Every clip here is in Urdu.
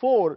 4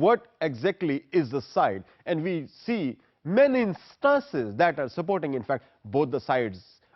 what exactly is the side, and we see many instances that are supporting in fact both the sides,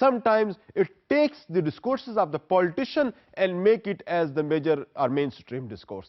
Sometimes it takes the discourses of the politician and make it as the major or mainstream discourse,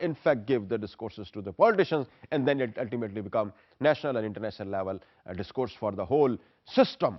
in fact give the discourses to the politicians and then it ultimately become national and international level discourse for the whole system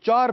4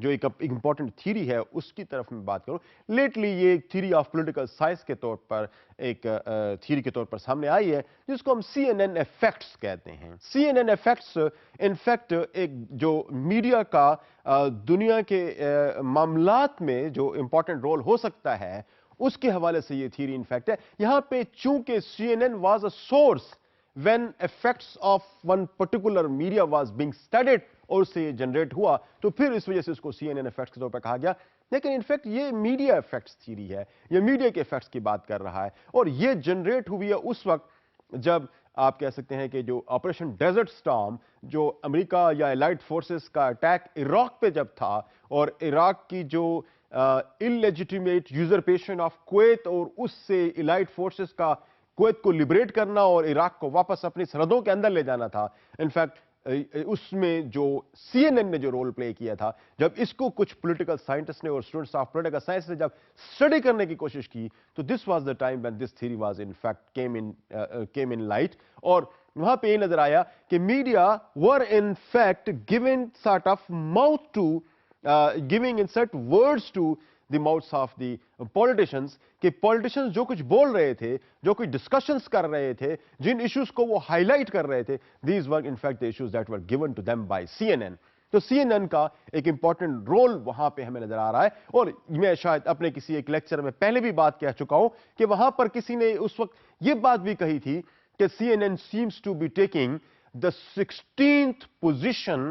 جو ایک امپورٹنٹ تھیری ہے اس کی طرف میں بات کروں. لیٹلی یہ ایک تھیری آف پولیٹیکل سائنس کے طور پر ایک تھیری کے طور پر سامنے آئی ہے جس کو ہم CNN ایفیکٹس کہتے ہیں. CNN ایفیکٹس انفیکٹ ایک جو میڈیا کا دنیا کے معاملات میں جو امپورٹنٹ رول ہو سکتا ہے اس کے حوالے سے یہ تھیری انفیکٹ ہے. یہاں پہ چونکہ CNN was a source when effects of one particular media was being studied اور اس سے یہ جنریٹ ہوا تو پھر اس وجہ سے اس کو CNN ایفیکٹس کے طور پر کہا گیا. لیکن انفیکٹ یہ میڈیا ایفیکٹس تھیری ہے, یہ میڈیا کے ایفیکٹس کی بات کر رہا ہے اور یہ جنریٹ ہوئی ہے اس وقت جب آپ کہہ سکتے ہیں کہ جو آپریشن ڈیزرٹ سٹارم جو امریکہ یا الائٹ فورسز کا اٹیک عراق پہ جب تھا اور عراق کی جو انلیجیٹیمیٹ یوزرپیشن آف کویت اور اس سے الائٹ فورسز کا کویت کو لبریٹ کرنا اور عراق کو واپس اپنی سرحدوں کے اندر لے جانا تھا. انفیکٹ اس میں جو CNN نے جو رول پلے کیا تھا جب اس کو کچھ پولیٹیکل سائنٹسٹ نے اور اسٹوڈنٹس آف پولیٹیکل سائنس نے جب اسٹڈی کرنے کی کوشش کی تو this was the time when this theory was in fact came in light. اور وہاں پہ یہ نظر آیا کہ media were in fact given sort of mouth to giving insert words to the mouths of the politicians کہ پولیٹیشنز جو کچھ بول رہے تھے, جو کچھ ڈسکشنز کر رہے تھے, جن ایشوز کو وہ ہائی لائٹ کر رہے تھے, these were in fact the issues that were given to them by CNN. تو CNN کا ایک امپورٹنٹ رول وہاں پہ ہمیں نظر آ رہا ہے. اور میں شاید اپنے کسی ایک لیکچر میں پہلے بھی بات کہہ چکا ہوں کہ وہاں پر کسی نے اس وقت یہ بات بھی کہی تھی کہ CNN seems to be taking the 16th position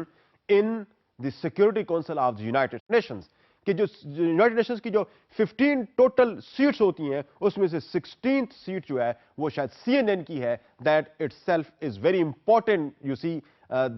in the Security Council of the United Nations. کہ جو یونائٹڈ نیشنز کی جو 15 ٹوٹل سیٹس ہوتی ہیں اس میں سے 16th سیٹ جو ہے وہ شاید CNN کی ہے. That itself is very important. You see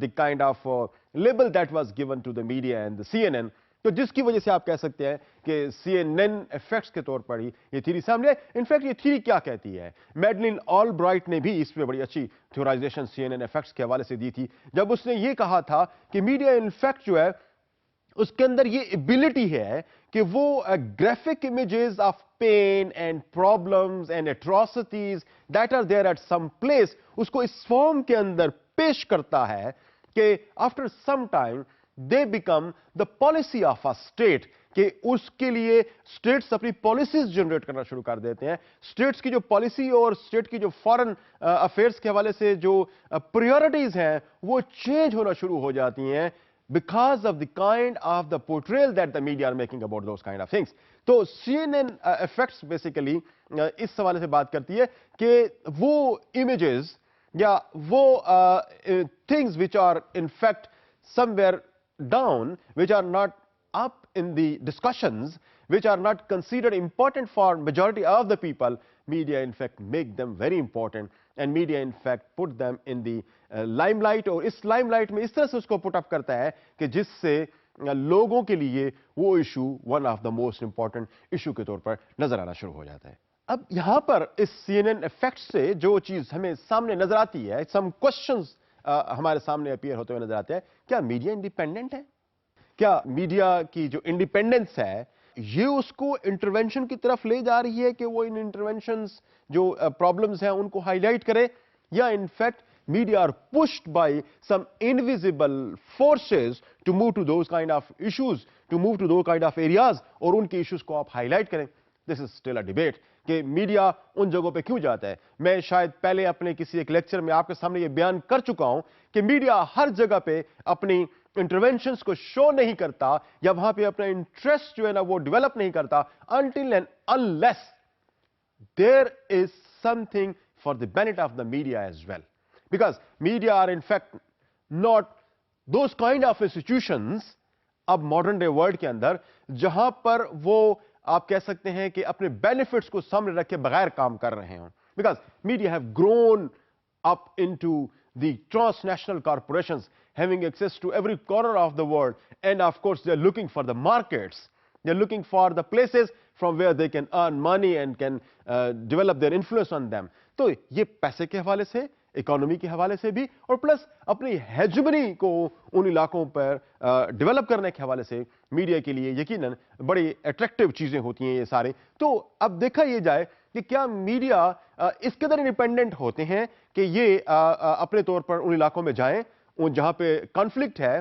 the kind of label that was given to the media and the CNN. تو جس کی وجہ سے آپ کہہ سکتے ہیں کہ CNN ایفیکٹس کے طور پر ہی یہ تھیری سامنے ہے. انفیکٹ یہ تھیری کیا کہتی ہے؟ میڈلن آل برائٹ نے بھی اس پہ بڑی اچھی تھیورائزیشن CNN ایفیکٹس کے حوالے سے دی تھی جب اس نے یہ کہا تھا کہ میڈیا انفیکٹ جو ہے اس کے اندر یہ ایبلٹی ہے کہ وہ graphic images of pain and problems and atrocities that are there at some place اس کو اس فارم کے اندر پیش کرتا ہے کہ after some time they become the policy of a state کہ اس کے لیے اسٹیٹس اپنی پالیسیز جنریٹ کرنا شروع کر دیتے ہیں. اسٹیٹس کی جو پالیسی اور اسٹیٹ کی جو فارن افیئرس کے حوالے سے جو پریورٹیز ہیں وہ چینج ہونا شروع ہو جاتی ہیں because of the kind of the portrayal that the media are making about those kind of things. تو CNN effects basically اس حوالے سے بات کرتی ہے کہ وہ images یا وہ things which are in fact somewhere down, which are not up in the discussions, which are not considered important for majority of the people, media in fact make them very important and media in fact put them in the limelight. اور اس لائم لائٹ میں اس طرح سے اس کو پٹ اپ کرتا ہے کہ جس سے لوگوں کے لیے وہ issue one of the most important issue کے طور پر نظر آنا شروع ہو جاتا ہے. اب یہاں پر اس CNN ایفیکٹ سے جو چیز ہمیں سامنے نظر آتی ہے, سم کوشچنز ہمارے سامنے اپیئر ہوتے ہوئے نظر آتے ہیں. کیا میڈیا انڈیپینڈنٹ ہے؟ کیا میڈیا کی جو انڈیپینڈنس ہے یہ اس کو انٹرونشن کی طرف لے جا رہی ہے کہ وہ ان انٹرونشنز جو پرابلمز ہیں ان کو ہائی لائٹ کرے, یا in fact media are pushed by some invisible forces to move to those kind of issues, to move to those kind of areas اور ان کے ایشوز کو آپ ہائی لائٹ کریں. This is still a debate کہ میڈیا ان جگہوں پہ کیوں جاتا ہے. میں شاید پہلے اپنے کسی ایک لیکچر میں آپ کے سامنے یہ بیان کر چکا ہوں کہ میڈیا ہر جگہ پہ اپنی انٹرونشنز کو شو نہیں کرتا یا وہاں پہ اپنا انٹرسٹ جو ہے نا وہ ڈیولپ نہیں کرتا until and unless there is something for the benefit of the media as well. Because media are in fact not those kind of institutions اب ماڈرن ڈے ورلڈ کے اندر جہاں پر وہ آپ کہہ سکتے ہیں کہ اپنے بینیفٹس کو سامنے رکھے بغیر کام کر رہے ہوں. Because media have grown up into the transnational corporations having access to every corner of the world and of course they are looking for the markets. They are looking for the places from where they can earn money and can develop their influence on them. تو یہ پیسے کے حوالے سے, اکانومی کے حوالے سے بھی, اور پلس اپنی ہیجمنی کو ان علاقوں پر ڈیولپ کرنے کے حوالے سے میڈیا کے لیے یقیناً بڑی اٹریکٹیو چیزیں ہوتی ہیں یہ سارے. تو اب دیکھا یہ جائے کہ کیا میڈیا اس قدر انڈیپینڈنٹ ہوتے ہیں کہ یہ اپنے طور پر ان علاقوں میں جائیں جہاں پہ کانفلکٹ ہے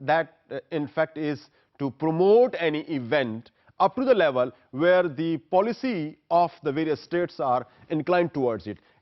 that in fact is to promote any event up to the level where the policy of the various states are inclined towards it,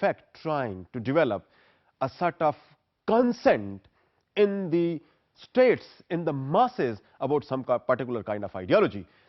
fact trying to develop a sort of consent in the states, in the masses about some particular kind of ideology।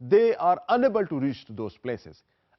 they are unable to reach to those places।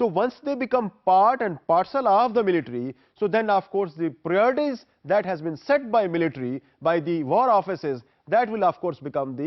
So once they become part and parcel of the military, so then of course the priorities that has been set by military, by the war offices, that will of course become the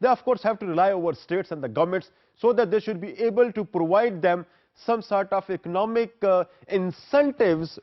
They of course have to rely over states and the governments so that they should be able to provide them some sort of economic incentives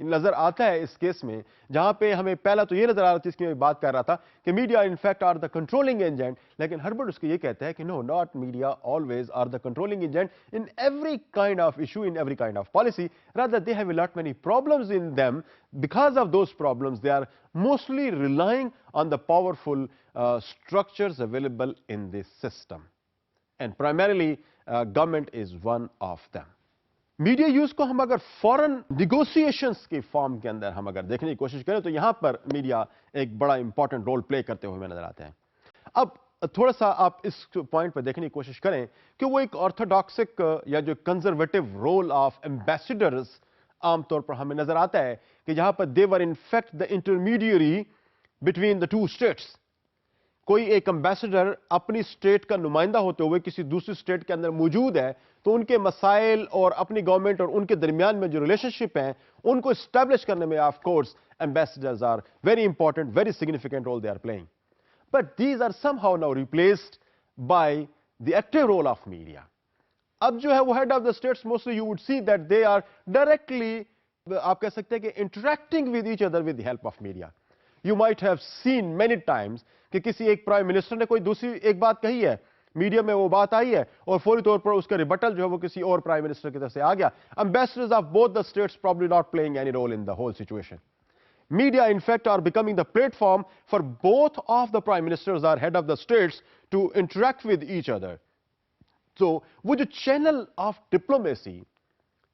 نظر آتا ہے اس کیس میں, جہاں پہ ہمیں پہلا تو یہ نظر آ رہا تھا, اس کی میں بات کر رہا تھا کہ media in fact are the controlling agent, لیکن ہربرٹ اس کو یہ کہتا ہے کہ no, not media always are the controlling agent in every kind of issue, in every kind of policy, rather they have a lot many problems in them. Because of those problems, they are mostly relying on the powerful structures available in this system, and primarily government is one of them. Media use کو ہم اگر فورن نیگوسیشنز کی فارم کے اندر ہم اگر دیکھنے کی کوشش کریں تو یہاں پر میڈیا ایک بڑا امپورٹنٹ رول پلے کرتے ہوئے ہمیں نظر آتے ہیں. اب تھوڑا سا آپ اس پوائنٹ پہ دیکھنے کی کوشش کریں کہ وہ ایک آرتھوڈاکسک یا جو کنزرویٹو رول آف ایمبیسیڈرز عام طور پر ہمیں نظر آتا ہے کہ جہاں پر they were in fact the intermediary between the two states. کوئی ایک امبیسڈر اپنی اسٹیٹ کا نمائندہ ہوتے ہوئے کسی دوسری اسٹیٹ کے اندر موجود ہے تو ان کے مسائل اور اپنی گورنمنٹ اور ان کے درمیان میں جو ریلیشن شپ ہیں ان کو اسٹیبلش کرنے میں of course ambassadors are very important, very significant role they are playing. But these are somehow now replaced by the active role of media. اب جو ہے وہ head of the states mostly you would see that they are directly, آپ کہہ سکتے ہیں کہ interacting with each other with the help of media. You might have seen many times کہ کسی ایک پرائم منسٹر نے کوئی دوسری ایک بات کہی ہے, میڈیا میں وہ بات آئی ہے اور فوری طور پر اس کا ریبٹل جو ہے وہ کسی اور پرائم منسٹر کی طرف سے آ گیا. Ambassadors of both the states probably not playing any role in the whole situation. Media in fact are becoming the platform for both of the prime ministers or head of the states to interact with each other. So وہ جو چینل آف ڈپلومیسی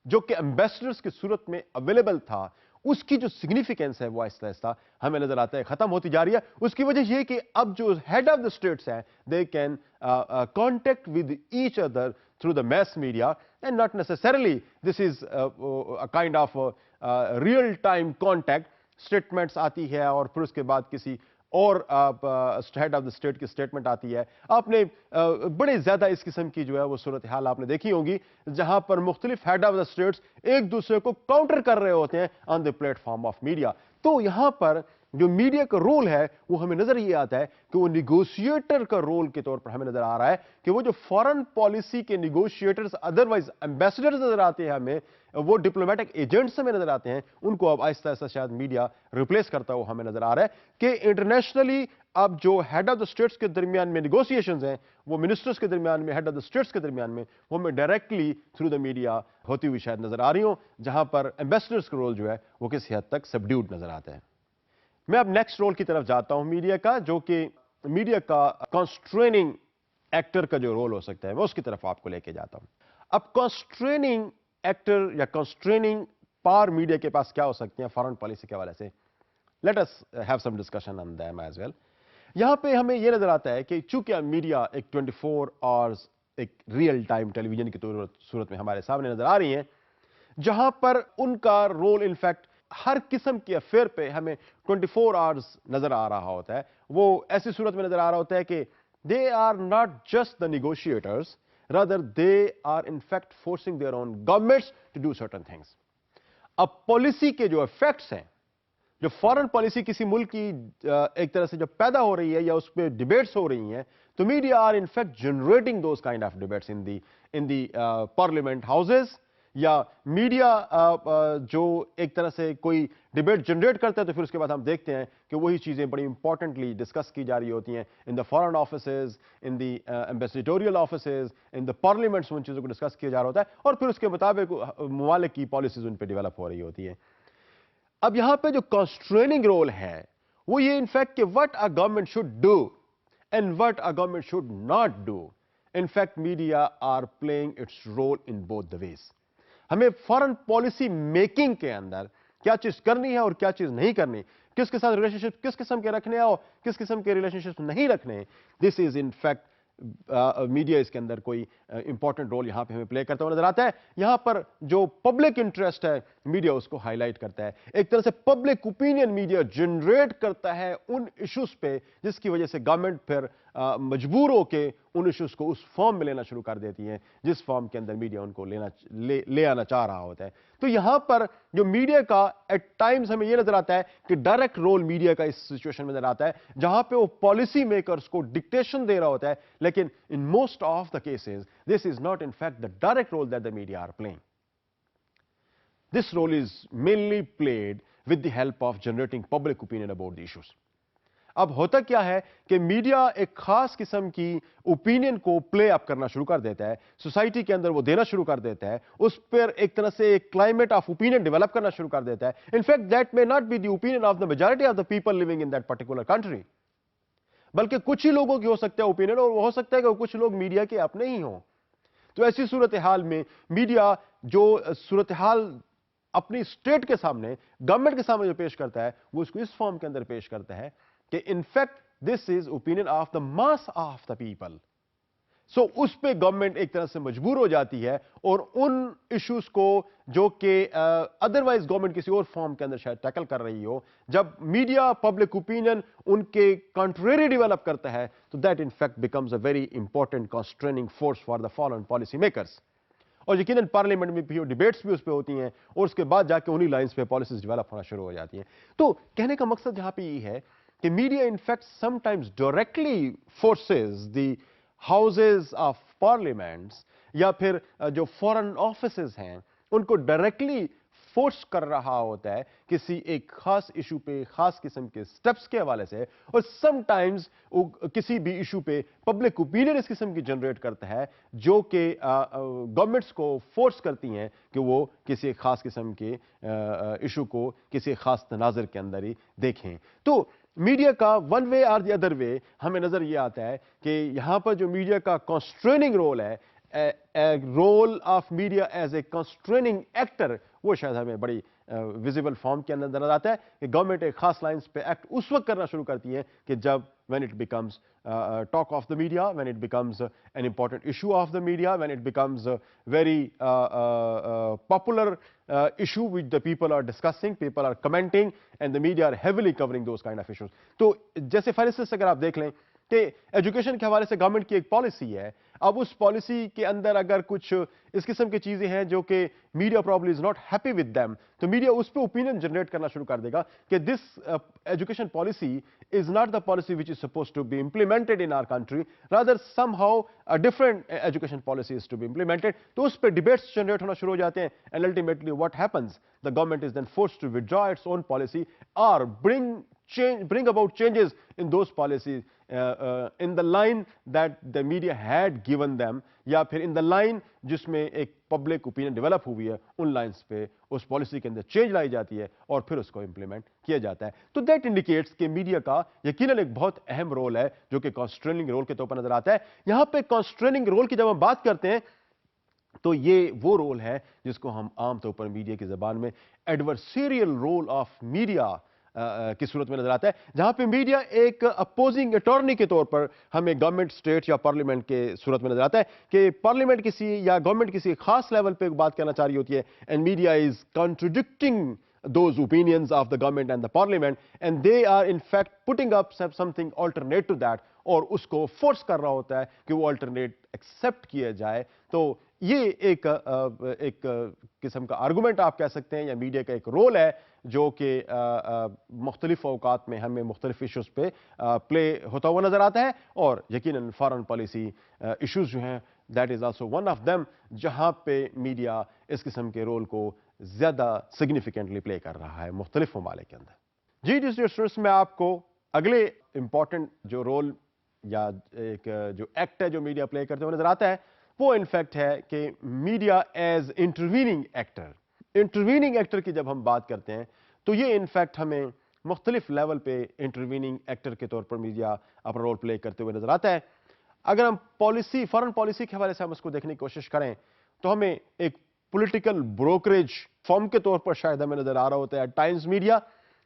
جو کہ امبیسڈرز کی صورت میں اویلیبل تھا, اس کی جو سگنیفیکینس ہے وہ آہستہ آہستہ ہمیں نظر آتا ہے ختم ہوتی جا رہی ہے. اس کی وجہ یہ کہ اب جو ہیڈ آف دا اسٹیٹس ہیں they can contact with each other through the mass media, and not necessarily this is kind of real time contact. Statements آتی ہے اور پھر اس کے بعد کسی اور ہیڈ آف دا اسٹیٹ کی اسٹیٹمنٹ آتی ہے. آپ نے بڑے زیادہ اس قسم کی جو ہے وہ صورتحال آپ نے دیکھی ہوگی جہاں پر مختلف ہیڈ آف دا اسٹیٹس ایک دوسرے کو کاؤنٹر کر رہے ہوتے ہیں on the platform of media. تو یہاں پر جو میڈیا کا رول ہے وہ ہمیں نظر یہ آتا ہے کہ وہ نیگوشیٹر کا رول کے طور پر ہمیں نظر آ رہا ہے کہ وہ جو فارن پالیسی کے نیگوشیٹرز ادروائز ایمبیسڈرز نظر آتے ہیں ہمیں, وہ ڈپلومیٹک ایجنٹس ہمیں نظر آتے ہیں, ان کو اب آہستہ آہستہ شاید میڈیا ریپلیس کرتا ہوا ہمیں نظر آ رہا ہے کہ انٹرنیشنلی اب جو ہیڈ آف دا اسٹیٹس کے درمیان میں نیگوسیشنز ہیں وہ منسٹرز کے درمیان میں, ہیڈ آف دا اسٹیٹس کے درمیان میں, وہ ہمیں ڈائریکٹلی تھرو دا میڈیا ہوتی ہوئی شاید نظر آ رہی ہوں, جہاں پر ایمبیسڈرز کا رول جو ہے وہ کسی حد تک سبڈیوڈ نظر آتا ہے. میں اب نیکسٹ رول کی طرف جاتا ہوں میڈیا کا, جو کہ میڈیا کا کانسٹریننگ ایکٹر کا جو رول ہو سکتا ہے, میں اس کی طرف آپ کو لے کے جاتا ہوں. اب کانسٹریننگ ایکٹر یا کانسٹریننگ پاور میڈیا کے پاس کیا ہو سکتی ہیں فارن پالیسی کے حوالے سے, let us have some discussion on them as well. یہاں پہ ہمیں یہ نظر آتا ہے کہ چونکہ میڈیا ایک 24 آورز ایک ریئل ٹائم ٹیلی ویژن کی صورت میں ہمارے سامنے نظر آ رہی ہیں, جہاں پر ان کا رول انفیکٹ ہر قسم کے افیئر پہ ہمیں 24 آورز نظر آ رہا ہوتا ہے. وہ ایسی صورت میں نظر آ رہا ہوتا ہے کہ they are not just the negotiators, rather they are in fact forcing their own governments to do certain things. اب پالیسی کے جو ایفیکٹس ہیں, جو فارن پالیسی کسی ملک کی ایک طرح سے جو پیدا ہو رہی ہے یا اس پہ ڈیبیٹس ہو رہی ہیں, تو media are in fact generating those kind of debates in the parliament houses. یا میڈیا جو ایک طرح سے کوئی ڈیبیٹ جنریٹ کرتا ہے تو پھر اس کے بعد ہم دیکھتے ہیں کہ وہی چیزیں بڑی امپورٹنٹلی ڈسکس کی جا رہی ہوتی ہیں ان the foreign offices, in the ایمبیسیڈوریل offices, in the parliaments, ان چیزوں کو ڈسکس کیا جا رہا ہوتا ہے اور پھر اس کے مطابق ممالک کی پالیسیز ان پہ ڈیولپ ہو رہی ہوتی ہیں. اب یہاں پہ جو کانسٹریننگ رول ہے وہ یہ انفیکٹ کہ what a government should do and what a government should not do. In fact media are playing its role in both the ways. ہمیں فارن پالیسی میکنگ کے اندر کیا چیز کرنی ہے اور کیا چیز نہیں کرنی, کس کے ساتھ ریلیشن شپ کس قسم کے رکھنے ہیں اور کس قسم کے ریلیشن شپ نہیں رکھنے, دس از ان فیکٹ میڈیا اس کے اندر کوئی امپورٹنٹ رول یہاں پہ ہمیں پلے کرتا ہوا نظر آتا ہے. یہاں پر جو پبلک انٹرسٹ ہے میڈیا اس کو ہائی لائٹ کرتا ہے, ایک طرح سے پبلک اوپینین میڈیا جنریٹ کرتا ہے ان ایشوز پہ جس کی وجہ سے گورنمنٹ پھر مجبور ہو کے ان ایشوز کو اس فارم میں لینا شروع کر دیتی ہیں جس فارم کے اندر میڈیا ان کو لے آنا چاہ رہا ہوتا ہے. تو یہاں پر جو میڈیا کا ایٹ ٹائمز ہمیں یہ نظر آتا ہے کہ ڈائریکٹ رول میڈیا کا اس سچویشن میں نظر آتا ہے جہاں پہ وہ پالیسی میکرز کو ڈکٹیشن دے رہا ہوتا ہے, لیکن in most of the cases this is not in fact the direct role that the media are playing. This role is mainly played with the help of generating public opinion about the issues. اب ہوتا کیا ہے کہ میڈیا ایک خاص قسم کی اوپینین کو پلے اپ کرنا شروع کر دیتا ہے, سوسائٹی کے اندر وہ دینا شروع کر دیتا ہے, اس پر ایک طرح سے ایک کلائمیٹ آف اوپینین ڈیولپ کرنا شروع کر دیتا ہے. In fact that may not be the opinion of the majority of the people living in that particular country, بلکہ کچھ ہی لوگوں کی ہو سکتا ہے اوپینین, اور وہ ہو سکتا ہے کہ کچھ لوگ میڈیا کے اپنے ہی ہوں. تو ایسی صورتحال میں میڈیا جو صورتحال اپنی اسٹیٹ کے سامنے, گورنمنٹ کے سامنے جو پیش کرتا ہے, وہ اس کو اس فارم کے اندر پیش کرتا ہے کہ in fact this is opinion of the mass of the people. So اس پہ گورنمنٹ ایک طرح سے مجبور ہو جاتی ہے, اور ان ایشوز کو جو کہ ادروائز گورنمنٹ کسی اور فارم کے اندر شاید ٹیکل کر رہی ہو, جب میڈیا پبلک اوپینین ان کے کنٹریری ڈیولپ کرتا ہے, تو that in fact becomes a very important constraining force for the foreign policy makers. اور یقیناً پارلیمنٹ میں بھی ڈیبیٹس بھی اس پہ ہوتی ہیں, اور اس کے بعد جا کے انہی لائنز پہ پالیسیز ڈیولپ ہونا شروع ہو جاتی ہیں. تو کہنے کا مقصد یہاں پہ یہ ہے کہ media in fact some times directly forces the houses of parliaments, یا پھر جو فورن آفیسز ہیں ان کو ڈائریکٹلی فورس کر رہا ہوتا ہے کسی ایک خاص ایشو پہ, خاص قسم کے سٹیپس کے حوالے سے, اور سم ٹائمز کسی بھی ایشو پہ پبلک اوپینین اس قسم کی جنریٹ کرتا ہے جو کہ گورنمنٹس کو فورس کرتی ہیں کہ وہ کسی ایک خاص قسم کے ایشو کو کسی خاص تناظر کے اندر ہی دیکھیں. تو میڈیا کا ون وے اور دی ادر وے ہمیں نظر یہ آتا ہے کہ یہاں پر جو میڈیا کا کنسٹریننگ رول ہے, role of media as a constraining actor, وہ شاید ہمیں بڑی ویزیبل فارم کے اندر نظر آتا ہے کہ گورنمنٹ ایک خاص لائنز پہ ایکٹ اس وقت کرنا شروع کرتی ہے کہ جب when it becomes talk of the media, when it becomes an important issue of the media, when it becomes a very popular issue which the people are discussing, people are commenting, and the media are heavily covering those kind of issues. تو جیسے فار انسٹنس اگر آپ دیکھ لیں کہ ایجوکیشن کے حوالے سے گورنمنٹ کی ایک پالیسی ہے, اب اس پالیسی کے اندر اگر کچھ اس قسم کی چیزیں ہیں جو کہ media probably is not happy with them, تو میڈیا اس پہ اوپینین جنریٹ کرنا شروع کر دے گا کہ this education policy is not the policy which is supposed to be implemented in our country, rather somehow different education policy is to be implemented. تو اس پہ ڈبیٹس جنریٹ ہونا شروع ہو جاتے ہیں, and ultimately what happens, the government is then forced to withdraw its own policy or bring about changes in those policies in the line that the media had given them, یا پھر in the line جس میں ایک پبلک اوپینین ڈیولپ ہوئی ہے, ان لائنز پہ اس پالیسی کے اندر چینج لائی جاتی ہے اور پھر اس کو امپلیمنٹ کیا جاتا ہے. تو دیٹ انڈیکیٹس کہ میڈیا کا یقیناً ایک بہت اہم رول ہے جو کہ کانسٹریننگ رول کے طور پر نظر آتا ہے. یہاں پہ کانسٹریننگ رول کی جب ہم بات کرتے ہیں تو یہ وہ رول ہے جس کو ہم عام طور پر میڈیا کی زبان میں ایڈورسیریل رول آف میڈیا کی صورت میں نظر آتا ہے, جہاں پہ میڈیا ایک اپوزنگ اٹارنی کے طور پر ہمیں گورنمنٹ, اسٹیٹ یا پارلیمنٹ کے صورت میں نظر آتا ہے کہ پارلیمنٹ کسی یا گورنمنٹ کسی خاص لیول پہ بات کرنا چاہ رہی ہوتی ہے, and media is contradicting those opinions of the government and the parliament, and they are in fact putting up something alternate to that, اور اس کو فورس کر رہا ہوتا ہے کہ وہ الٹرنیٹ ایکسیپٹ کیا جائے. تو یہ ایک قسم کا آرگومنٹ آپ کہہ سکتے ہیں, یا میڈیا کا ایک رول ہے جو کہ مختلف اوقات میں ہمیں مختلف ایشوز پہ پلے ہوتا ہوا نظر آتا ہے. اور یقیناً فارن پالیسی ایشوز جو ہیں that is also one of them, جہاں پہ میڈیا اس قسم کے رول کو زیادہ سگنیفیکنٹلی پلے کر رہا ہے مختلف ممالک کے اندر. جی اسٹوڈنٹس, میں آپ کو اگلے امپورٹنٹ جو رول یا ایک جو ایکٹ ہے جو میڈیا پلے کرتے ہوئے نظر آتا ہے, وہ انفیکٹ ہے کہ media as intervening actor. Intervening actor کی جب ہم بات کرتے ہیں تو یہ انفیکٹ ہمیں مختلف لیول پہ انٹرویننگ ایکٹر کے طور پر میڈیا اپنا رول پلے کرتے ہوئے نظر آتا ہے. اگر ہم پالیسی, فارن پالیسی کے حوالے سے ہم اس کو دیکھنے کی کوشش کریں تو ہمیں ایک پولیٹیکل بروکریج فارم کے طور پر شاید ہمیں نظر آ رہا ہوتا ہے ٹائمز میڈیا,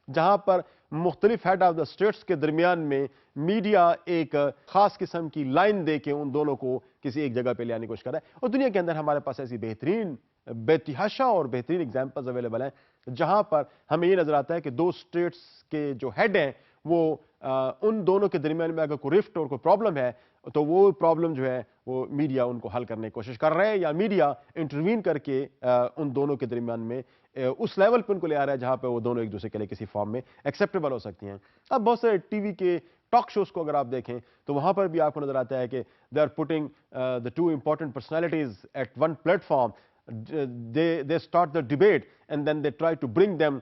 جہاں پر مختلف ہیڈ آف دا اسٹیٹس کے درمیان میں میڈیا ایک خاص قسم کی لائن دے کے ان دونوں کو کسی ایک جگہ پہ لے آنے کی کوشش کر رہا ہے. اور دنیا کے اندر ہمارے پاس ایسی بہترین بے تحاشا اور بہترین ایگزامپلز اویلیبل ہیں جہاں پر ہمیں یہ نظر آتا ہے کہ دو اسٹیٹس کے جو ہیڈ ہیں وہ ان دونوں کے درمیان میں اگر کوئی رفٹ اور کوئی پرابلم ہے تو وہ پرابلم جو ہے وہ میڈیا ان کو حل کرنے کی کوشش کر رہے ہیں, یا میڈیا انٹروین کر کے ان دونوں کے درمیان میں اس لیول پہ ان کو لے آ رہا ہے جہاں پہ وہ دونوں ایک دوسرے کے لیے کسی فارم میں ایکسیپٹیبل ہو سکتی ہیں. اب بہت سارے ٹی وی کے ٹاک شوز کو اگر آپ دیکھیں تو وہاں پر بھی آپ کو نظر آتا ہے کہ they are putting the two important personalities at one platform, they start the debate and then they try to bring them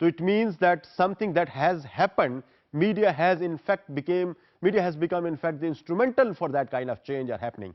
so it means that something that has happened, media has become in fact the instrumental for that kind of change or happening.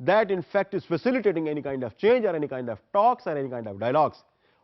that in fact is facilitating any kind of change or any kind of talks or any kind of dialogues.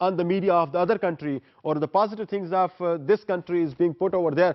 on the media of the other country or the positive things of this country is being put over there.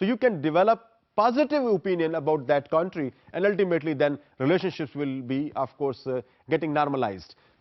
so you can develop positive opinion about that country and ultimately then relationships will be of course getting normalized.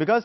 because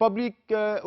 public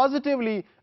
positively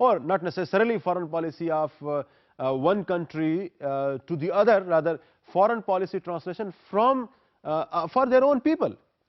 or not necessarily foreign policy of one country to the other, rather foreign policy translation from for their own people,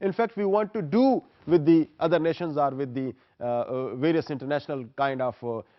in fact we want to do with the other nations or with the various international kind of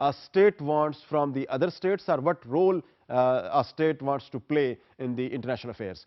a state wants from the other states or what role a state wants to play in the international affairs.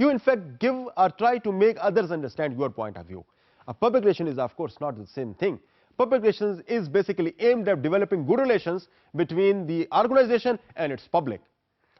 you in fact give or try to make others understand your point of view. A public relation is of course not the same thing. Public relations is basically aimed at developing good relations between the organization and its public.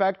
fact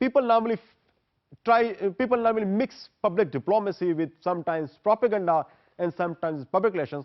people normally mix public diplomacy with sometimes propaganda and sometimes public relations,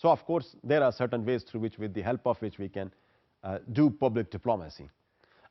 So of course there are certain ways through which, with the help of which we can do public diplomacy.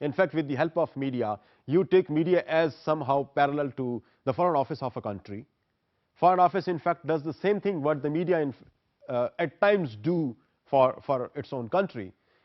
In fact, with the help of media, you take media as somehow parallel to the foreign office of a country. Foreign office in fact does the same thing what the media at times do for its own country,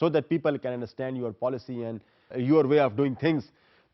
so that people can understand your policy and your way of doing things.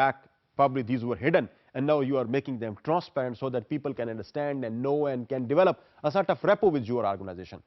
back probably these were hidden and now you are making them transparent so that people can understand and know and can develop a sort of rapport with your organization.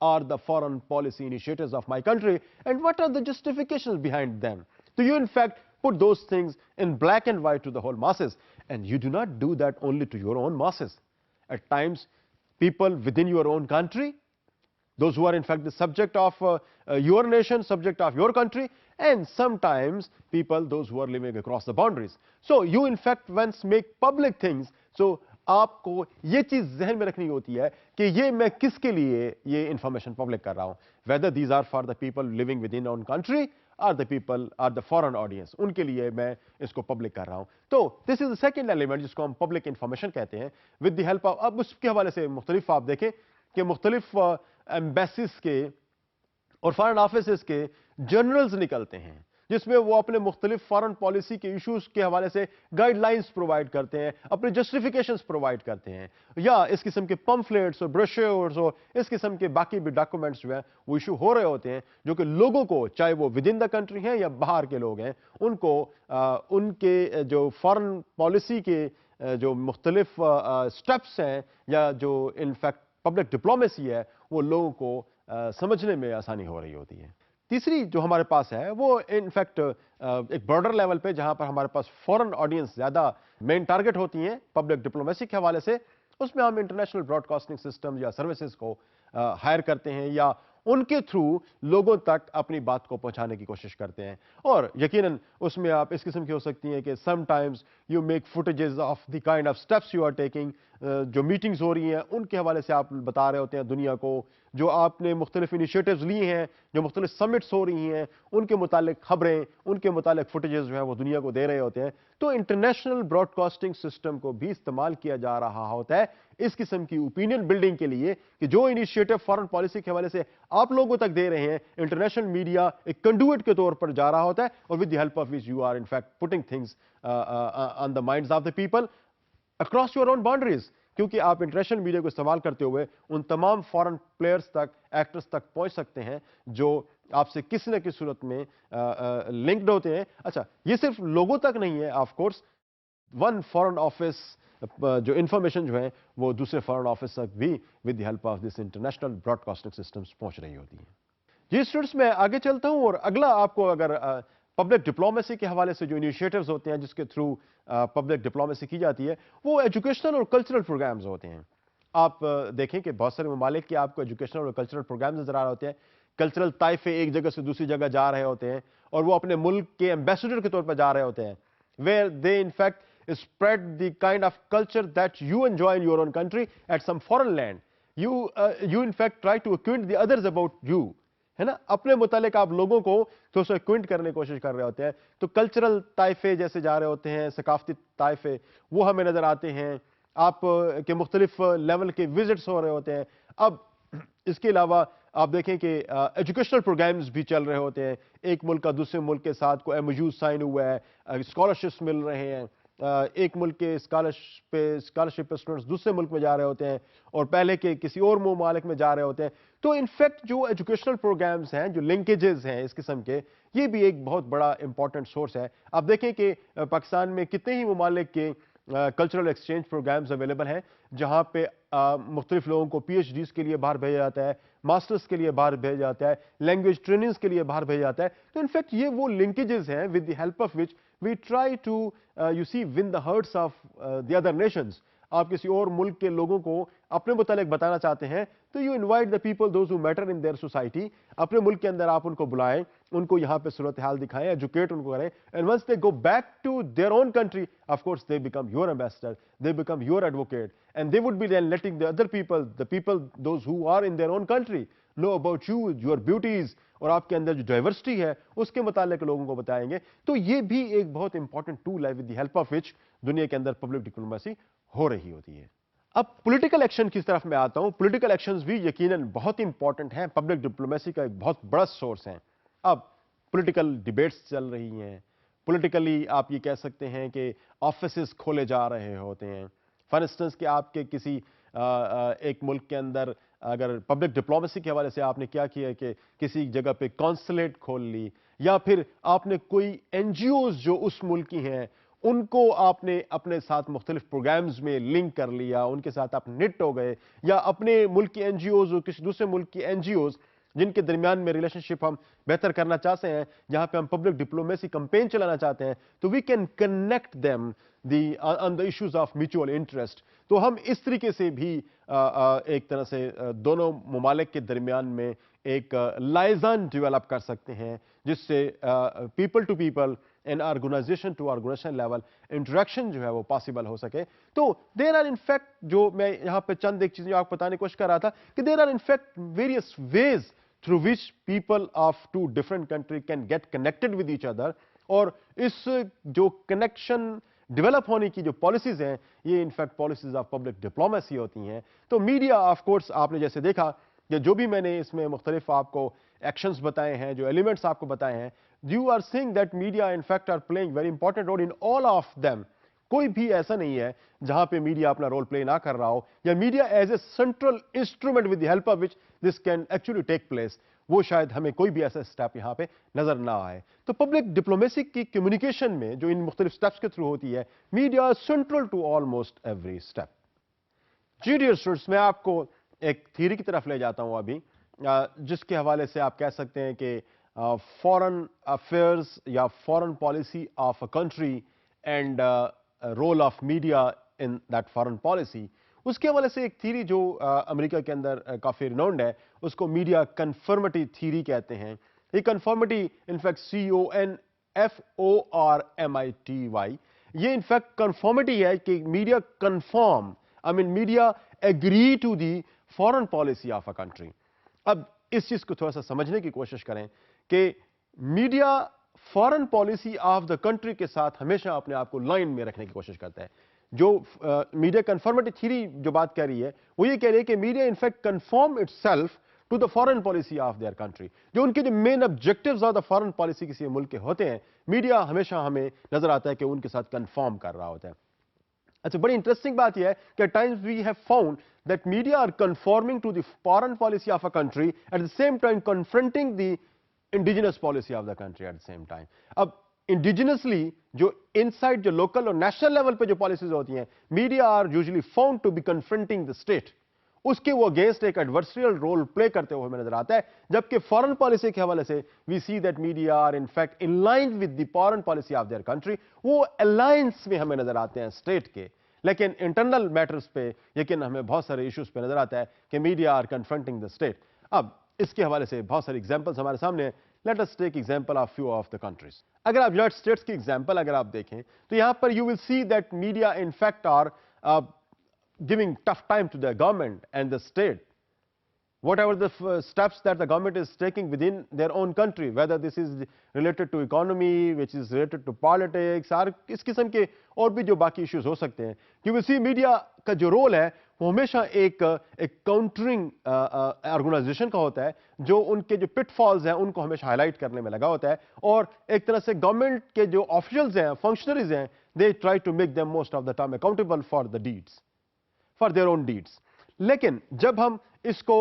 are the foreign policy initiatives of my country and what are the justifications behind them. So you in fact put those things in black and white to the whole masses, and you do not do that only to your own masses. At times people within your own country, those who are in fact the subject of your nation, subject of your country, and sometimes people those who are living across the boundaries. So you in fact once make public things, so آپ کو یہ چیز ذہن میں رکھنی ہوتی ہے کہ یہ میں کس کے لیے یہ انفارمیشن پبلک کر رہا ہوں, whether these are for the people living with in on country are the people are the foreign audience, ان کے لیے میں اس کو پبلک کر رہا ہوں. تو دس از دا سیکنڈ ایلیمنٹ جس کو ہم پبلک انفارمیشن کہتے ہیں, ود دی ہیلپ آف. اب اس کے حوالے سے مختلف آپ دیکھیں کہ مختلف ایمبیسیز کے اور فارن آفیسز کے جنرلز نکلتے ہیں جس میں وہ اپنے مختلف فارن پالیسی کے ایشوز کے حوالے سے گائیڈ لائنز پرووائڈ کرتے ہیں, اپنے جسٹیفیکیشنز پرووائڈ کرتے ہیں, یا اس قسم کے پمفلیٹس اور بروشورز اور اس قسم کے باقی بھی ڈاکومنٹس جو ہیں وہ ایشو ہو رہے ہوتے ہیں, جو کہ لوگوں کو, چاہے وہ ود ان دا کنٹری ہیں یا باہر کے لوگ ہیں, ان کو ان کے جو فارن پالیسی کے جو مختلف سٹیپس ہیں یا جو انفیکٹ پبلک ڈپلومیسی ہے وہ لوگوں کو سمجھنے میں آسانی ہو رہی ہوتی ہے. تیسری جو ہمارے پاس ہے وہ انفیکٹ ایک براڈر لیول پہ, جہاں پر ہمارے پاس فورن آڈینس زیادہ مین ٹارگٹ ہوتی ہیں پبلک ڈپلومیسی کے حوالے سے, اس میں ہم انٹرنیشنل براڈ کاسٹنگ سسٹم یا سروسز کو ہائر کرتے ہیں یا ان کے تھرو لوگوں تک اپنی بات کو پہنچانے کی کوشش کرتے ہیں. اور یقیناً اس میں آپ اس قسم کی ہو سکتی ہیں کہ sometimes you make footages of the kind of steps you are taking, جو میٹنگز ہو رہی ہیں ان کے حوالے سے آپ بتا رہے ہوتے ہیں دنیا کو, جو آپ نے مختلف انیشیٹوز لی ہیں, جو مختلف سمٹس ہو رہی ہیں ان کے متعلق خبریں, ان کے متعلق فوٹیجز جو ہیں وہ دنیا کو دے رہے ہوتے ہیں. تو انٹرنیشنل براڈ کاسٹنگ سسٹم کو بھی استعمال کیا جا رہا ہوتا ہے اس قسم کی اوپینین بلڈنگ کے لیے کہ جو انیشیٹو فارن پالیسی کے حوالے سے آپ لوگوں تک دے رہے ہیں, انٹرنیشنل میڈیا ایک کنڈویٹ کے طور پر جا رہا ہوتا ہے, اور with the help of which you are in fact putting things on the minds of the people across your own boundaries, کیونکہ آپ انٹرنیشنل میڈیا کو استعمال کرتے ہوئے ان تمام فارن پلیئرز تک, ایکٹرز تک پہنچ سکتے ہیں جو آپ سے کسی نہ کسی صورت میں لنکڈ ہوتے ہیں. اچھا, یہ صرف لوگوں تک نہیں ہے, of course one foreign office جو انفارمیشن جو ہے وہ دوسرے فارن آفس تک بھی with the help of this international broadcasting systems پہنچ رہی ہوتی ہیں. جی اسٹوڈنٹس, میں آگے چلتا ہوں اور اگلا آپ کو اگر پبلک ڈپلومیسی کے حوالے سے جو انیشیٹوز ہوتے ہیں جس کے تھرو پبلک ڈپلومیسی کی جاتی ہے وہ ایجوکیشنل اور کلچرل پروگرامز ہوتے ہیں. آپ دیکھیں کہ بہت سارے ممالک کے آپ کو ایجوکیشنل اور کلچرل پروگرامز نظر آ رہے ہوتے ہیں. کلچرل طائفے ایک جگہ سے دوسری جگہ جا رہے ہوتے ہیں اور وہ اپنے ملک کے ایمبیسڈر کے طور پر جا رہے ہوتے ہیں, where they in fact spread the kind of culture that you enjoy in your own country at some foreign land. You in fact try to acquaint the others about you, ہے نا, اپنے متعلق آپ لوگوں کو تو سے ایکوینٹ کرنے کی کوشش کر رہے ہوتے ہیں. تو کلچرل طائفے جیسے جا رہے ہوتے ہیں, ثقافتی طائفے وہ ہمیں نظر آتے ہیں, آپ کے مختلف لیول کے وزٹس ہو رہے ہوتے ہیں. اب اس کے علاوہ آپ دیکھیں کہ ایجوکیشنل پروگرامز بھی چل رہے ہوتے ہیں, ایک ملک کا دوسرے ملک کے ساتھ کوئی ایم او یو سائن ہوا ہے, اسکالرشپس مل رہے ہیں, ایک ملک کے اسکالرشپ پہ اسٹوڈنٹس دوسرے ملک میں جا رہے ہوتے ہیں اور پہلے کے کسی اور ممالک میں جا رہے ہوتے ہیں. تو انفیکٹ جو ایجوکیشنل پروگرامز ہیں, جو لنکیجز ہیں اس قسم کے, یہ بھی ایک بہت بڑا امپورٹنٹ سورس ہے. آپ دیکھیں کہ پاکستان میں کتنے ہی ممالک کے کلچرل ایکسچینج پروگرامز اویلیبل ہیں جہاں پہ مختلف لوگوں کو پی ایچ ڈیز کے لیے باہر بھیجا جاتا ہے, ماسٹرز کے لیے باہر بھیجا جاتا ہے, لینگویج ٹریننگز کے لیے باہر بھیجا جاتا ہے. تو انفیکٹ یہ وہ لنکیجز ہیں with the help of which we try to you see win the hearts of the other nations. آپ کسی اور ملک کے لوگوں کو اپنے متعلق بتانا چاہتے ہیں تو you invite the people those who matter in their society. اپنے ملک کے اندر آپ ان کو بلائیں, ان کو یہاں پہ صورتحال دکھائیں, ایجوکیٹ ان کو کریں, and once they go back to their own country of course they become your ambassador, they become your advocate, and they would be then letting the other people, the people those who are in their own country know about you, your beauties, اور آپ کے اندر جو ڈائیورسٹی ہے اس کے متعلق لوگوں کو بتائیں گے. تو یہ بھی ایک بہت امپورٹنٹ ٹول ہے ود دی ہیلپ آف وچ دنیا کے اندر پبلک ڈپلومیسی ہو رہی ہوتی ہے. اب پولیٹیکل ایکشن کی طرف میں آتا ہوں. پولیٹیکل ایکشنز بھی یقیناً بہت امپورٹنٹ ہیں, پبلک ڈپلومیسی کا ایک بہت بڑا سورس ہیں. اب پولیٹیکل ڈیبیٹس چل رہی ہیں, پولیٹیکلی آپ یہ کہہ سکتے ہیں کہ آفیسز کھولے جا رہے ہوتے ہیں. فار انسٹنس کہ آپ کے کسی ایک ملک کے اندر اگر پبلک ڈپلومیسی کے حوالے سے آپ نے کیا کیا کہ کسی جگہ پہ کونسلیٹ کھول لی, یا پھر آپ نے کوئی این جی اوز جو اس ملک کی ہیں ان کو آپ نے اپنے ساتھ مختلف پروگرامز میں لنک کر لیا, ان کے ساتھ آپ نٹ ہو گئے, یا اپنے ملک کی این جی اوز اور کسی دوسرے ملک کی این جی اوز جن کے درمیان میں ریلیشن شپ ہم بہتر کرنا چاہتے ہیں, جہاں پہ ہم پبلک ڈپلومیسی کمپین چلانا چاہتے ہیں, تو we can connect them on the issues of mutual interest. تو ہم اس طریقے سے بھی ایک طرح سے دونوں ممالک کے درمیان میں ایک لائزان ڈیولپ کر سکتے ہیں جس سے people to people and organisation to organisation level interaction جو ہے وہ پاسبل ہو سکے. تو دیر آر ان فیکٹ, جو میں یہاں پہ چند ایک چیزیں آپ کو بتانے کی کوشش کر رہا تھا کہ there are in fact various ways through which people of two different countries can get connected with each other, اور اس جو کنیکشن ڈیولپ ہونے کی جو پالیسیز ہیں یہ in fact policies of public diplomacy ہوتی ہیں. تو میڈیا آف کورس آپ نے جیسے دیکھا کہ جو بھی میں نے اس میں مختلف آپ کو ایکشنز بتائے ہیں, جو ایلیمنٹس آپ کو بتائے ہیں, you are seeing that media in fact are playing very important role in all of them. کوئی بھی ایسا نہیں ہے جہاں پہ میڈیا اپنا رول پلے نہ کر رہا ہو, یا media as a central instrument with the help of which this can actually take place, وہ شاید ہمیں کوئی بھی ایسا اسٹیپ یہاں پہ نظر نہ آئے. تو پبلک ڈپلومیسی کی کمیونیکیشن میں جو ان مختلف اسٹیپس کے تھرو ہوتی ہے, media central to almost every step. جی ڈیئر اسٹوڈنٹس, میں آپ کو ایک تھیوری کی طرف لے جاتا ہوں ابھی, جس کے حوالے سے آپ کہہ سکتے ہیں کہ فورن افیئرز یا foreign policy of a country and role of media in that foreign policy. اس کے حوالے سے ایک تھیری جو امریکہ کے اندر کافی رینونڈ ہے, اس کو میڈیا کنفرمٹی تھیری کہتے ہیں. یہ کنفرمٹی انفیکٹ CONFORMITY, یہ انفیکٹ کنفرمٹی ہے کہ media conform, media agree to the foreign policy of a country. اب اس چیز کو تھوڑا سا سمجھنے کی کوشش کریں کہ media foreign policy of the country کے ساتھ ہمیشہ اپنے آپ کو لائن میں رکھنے کی کوشش کرتا ہے. جو میڈیا کنفرمٹی تھیری جو بات کہہ رہی ہے وہ یہ کہہ رہی ہے کہ media in fact conform itself to the foreign policy of their country. جو ان کے جو main objectives of the foreign policy کسی ملک کے ہوتے ہیں, میڈیا ہمیشہ ہمیں نظر آتا ہے کہ ان کے ساتھ کنفارم کر رہا ہوتا ہے. اچھا, بڑی انٹرسٹنگ بات یہ ہے کہ at times we have found that media are conforming to the foreign policy of a country at the same time confronting the indigenous policy of the country at the same time. اب انڈیجنسلی جو انسائڈ جو لوکل اور نیشنل لیول پہ جو پالیسیز ہوتی ہیں, media are usually found to be confronting the state, اس کے وہ اگینسٹ ایک ایڈورسریل رول پلے کرتے ہوئے ہمیں نظر آتا ہے. جبکہ فارن پالیسی کے حوالے سے we see that media are in fact in line with the foreign policy of their country, وہ الائنس میں ہمیں نظر آتے ہیں اسٹیٹ کے. لیکن انٹرنل میٹرز پہ یقین ہمیں بہت سارے ایشوز پہ نظر آتا ہے کہ media are confronting the state. اب اس کے حوالے سے بہت ساری ایگزامپلس ہمارے سامنے ہیں. Let us take example of few of the countries. اگر آپ یونائٹڈ اسٹیٹس کی ایگزامپل اگر آپ دیکھیں تو یہاں پر you will see that media in fact are giving tough time to the government and the state. Whatever the steps that the government is taking within their own country, whether this is related to economy, which is related to politics, اور اس قسم کے اور بھی جو باقی ایشوز ہو سکتے ہیں, you will see media کا جو رول ہے وہ ہمیشہ ایک کاؤنٹرنگ آرگنائزیشن کا ہوتا ہے, جو ان کے جو پٹ فالز ہیں ان کو ہمیشہ ہائی لائٹ کرنے میں لگا ہوتا ہے. اور ایک طرح سے گورنمنٹ کے جو آفیشلز ہیں, فنکشنریز ہیں, they try to make them most of the time accountable for the deeds, for their own deeds. لیکن جب ہم اس کو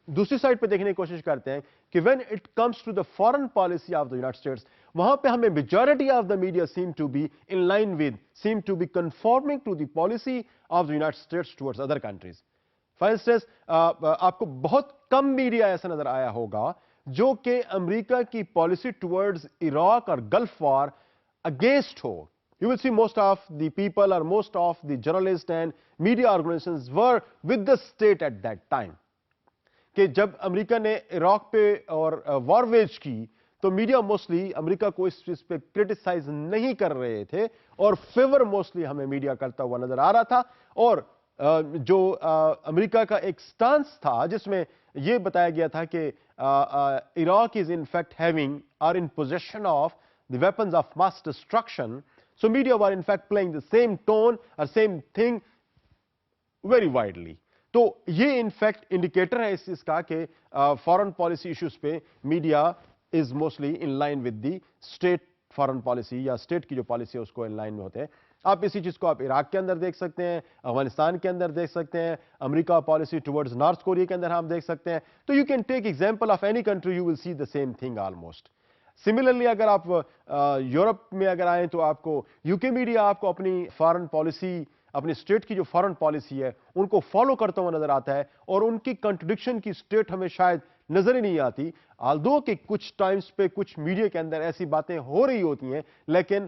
دوسری سائڈ پہ دیکھنے کی کوشش کرتے ہیں کہ when it comes to the foreign policy of the United States, وہاں پہ ہمیں majority of the media seem to be in line with, seem to be conforming to the policy of the United States towards other countries. For instance, آپ کو بہت کم میڈیا ایسا نظر آیا ہوگا جو کہ امریکہ کی پالیسی ٹورڈز عراق اور گلف وار اگینسٹ ہو. You will see most of the people or most of the journalists and media organizations were with the state at that time. کہ جب امریکہ نے عراق پہ اور وار ویج کی تو میڈیا موسٹلی امریکہ کو اس چیز پہ کرٹیسائز نہیں کر رہے تھے, اور فیور موسٹلی ہمیں میڈیا کرتا ہوا نظر آ رہا تھا. اور جو امریکہ کا ایک سٹانس تھا جس میں یہ بتایا گیا تھا کہ Iraq is in fact having or in possession of the weapons of mass destruction, so media were in fact playing the same tone or same thing very widely. تو یہ انفیکٹ انڈیکیٹر ہے اس چیز کا کہ فارن پالیسی ایشوز پہ media is mostly in line with the state foreign policy, یا اسٹیٹ کی جو پالیسی ہے اس کو ان لائن میں ہوتے ہیں. آپ اسی چیز کو آپ عراق کے اندر دیکھ سکتے ہیں, افغانستان کے اندر دیکھ سکتے ہیں, امریکہ پالیسی ٹورڈز نارتھ کوریا کے اندر ہم دیکھ سکتے ہیں. تو you can take example of any country, you will see the same thing almost. Similarly اگر آپ یورپ میں اگر آئیں تو آپ کو یو کے میڈیا آپ کو اپنی فارن پالیسی, اپنی اسٹیٹ کی جو فارن پالیسی ہے ان کو فالو کرتا ہوا نظر آتا ہے, اور ان کی کنٹرڈکشن کی اسٹیٹ ہمیں شاید نظر ہی نہیں آتی. آلدو کہ کچھ ٹائمز پہ کچھ میڈیا کے اندر ایسی باتیں ہو رہی ہوتی ہیں, لیکن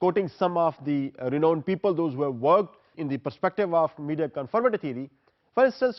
quoting some of the renowned people, those who have worked in the perspective of media conformity theory. For instance,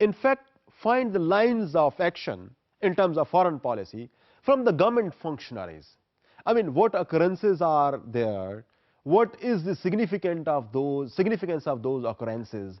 in fact find the lines of action in terms of foreign policy from the government functionaries. I mean, what occurrences are there? What is the significance of those occurrences?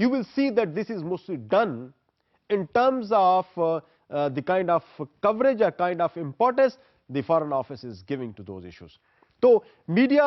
You will see that this is mostly done in terms of the kind of coverage or kind of importance the foreign office is giving to those issues. So media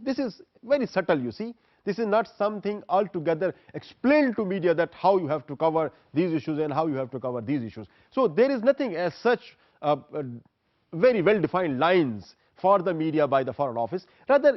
this is very subtle, you see, this is not something altogether explained to media that how you have to cover these issues and how you have to cover these issues. So there is nothing as such very well defined lines for the media by the foreign office. Rather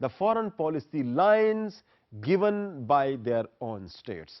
the foreign policy lines given by their own states.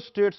states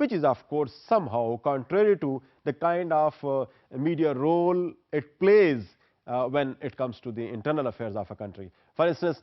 which is of course somehow contrary to the kind of media role it plays when it comes to the internal affairs of a country. For instance,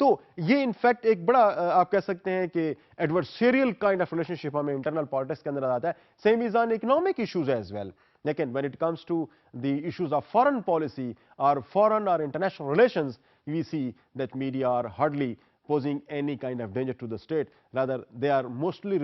تو یہ انفیکٹ ایک بڑا آپ کہہ سکتے ہیں کہ adversarial kind of relationship ہمیں انٹرنل پالیٹکس کے اندر آتا ہے. Same is on economic issues as well. لیکن when it comes to the issues of foreign policy or foreign or international relations, we see that media are hardly posing any kind of danger to the state. Rather, they are mostly